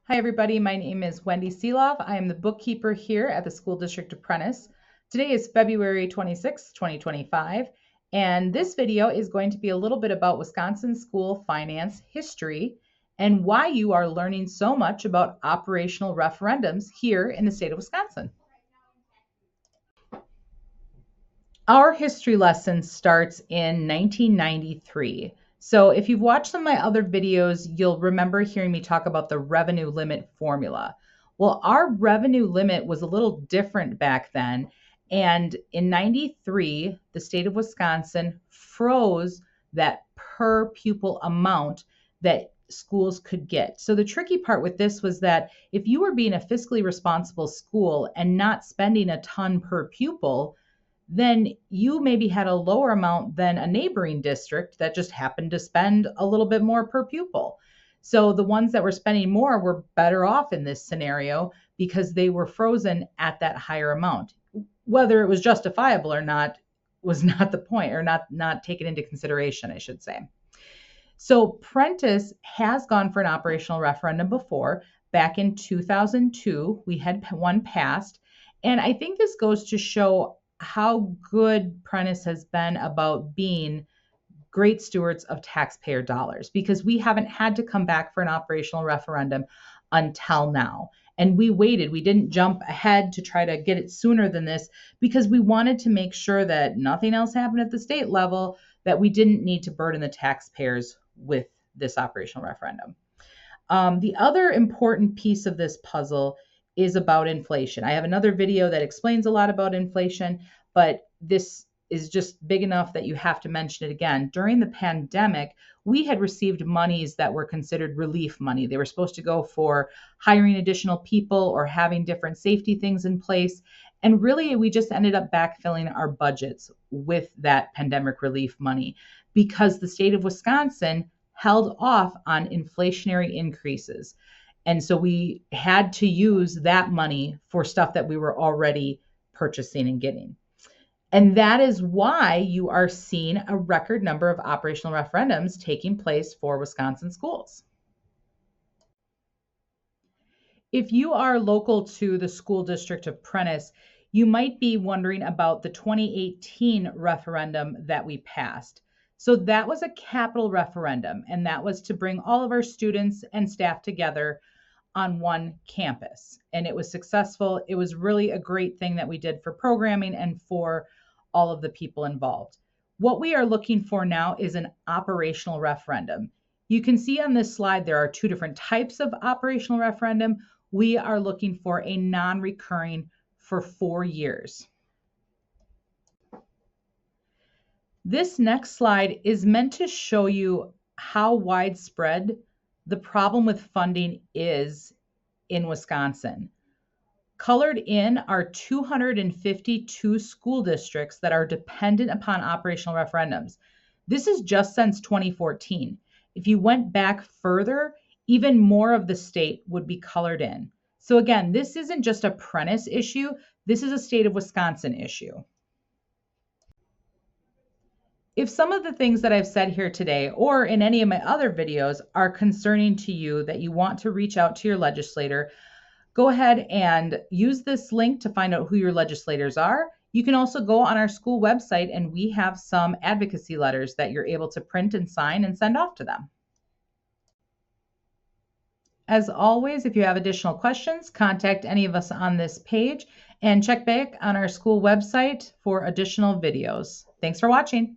Hi everybody, my name is Wendy Seeloff. I am the bookkeeper here at the School District of Prentice. Today is February 26, 2025, and this video is going to be a little bit about Wisconsin school finance history and why you are learning so much about operational referendums here in the state of Wisconsin. Our history lesson starts in 1993. So if you've watched some of my other videos, you'll remember hearing me talk about the revenue limit formula. Well, our revenue limit was a little different back then. And in 93, the state of Wisconsin froze that per pupil amount that schools could get. So the tricky part with this was that if you were being a fiscally responsible school and not spending a ton per pupil, then you maybe had a lower amount than a neighboring district that just happened to spend a little bit more per pupil. So the ones that were spending more were better off in this scenario because they were frozen at that higher amount. Whether it was justifiable or not was not the point, or not taken into consideration, I should say. So Prentice has gone for an operational referendum before. Back in 2002, we had one passed. And I think this goes to show how good Prentice has been about being great stewards of taxpayer dollars, because we haven't had to come back for an operational referendum until now. And we waited. We didn't jump ahead to try to get it sooner than this because we wanted to make sure that nothing else happened at the state level, that we didn't need to burden the taxpayers with this operational referendum. The other important piece of this puzzle is about inflation. I have another video that explains a lot about inflation, but this is just big enough that you have to mention it again. During the pandemic, we had received monies that were considered relief money. They were supposed to go for hiring additional people or having different safety things in place. And really, we just ended up backfilling our budgets with that pandemic relief money because the state of Wisconsin held off on inflationary increases. And so we had to use that money for stuff that we were already purchasing and getting. And that is why you are seeing a record number of operational referendums taking place for Wisconsin schools. If you are local to the school district of Prentice, you might be wondering about the 2018 referendum that we passed. So that was a capital referendum, and that was to bring all of our students and staff together on one campus. And it was successful. It was really a great thing that we did for programming and for all of the people involved. What we are looking for now is an operational referendum. You can see on this slide there are two different types of operational referendum. We are looking for a non-recurring for 4 years. This next slide is meant to show you how widespread the problem with funding is in Wisconsin. Colored in are 252 school districts that are dependent upon operational referendums. This is just since 2014. If you went back further, even more of the state would be colored in. So again, this isn't just a Prentice issue, this is a state of Wisconsin issue. If some of the things that I've said here today or in any of my other videos are concerning to you that you want to reach out to your legislator, go ahead and use this link to find out who your legislators are. You can also go on our school website and we have some advocacy letters that you're able to print and sign and send off to them. As always, if you have additional questions, contact any of us on this page and check back on our school website for additional videos. Thanks for watching.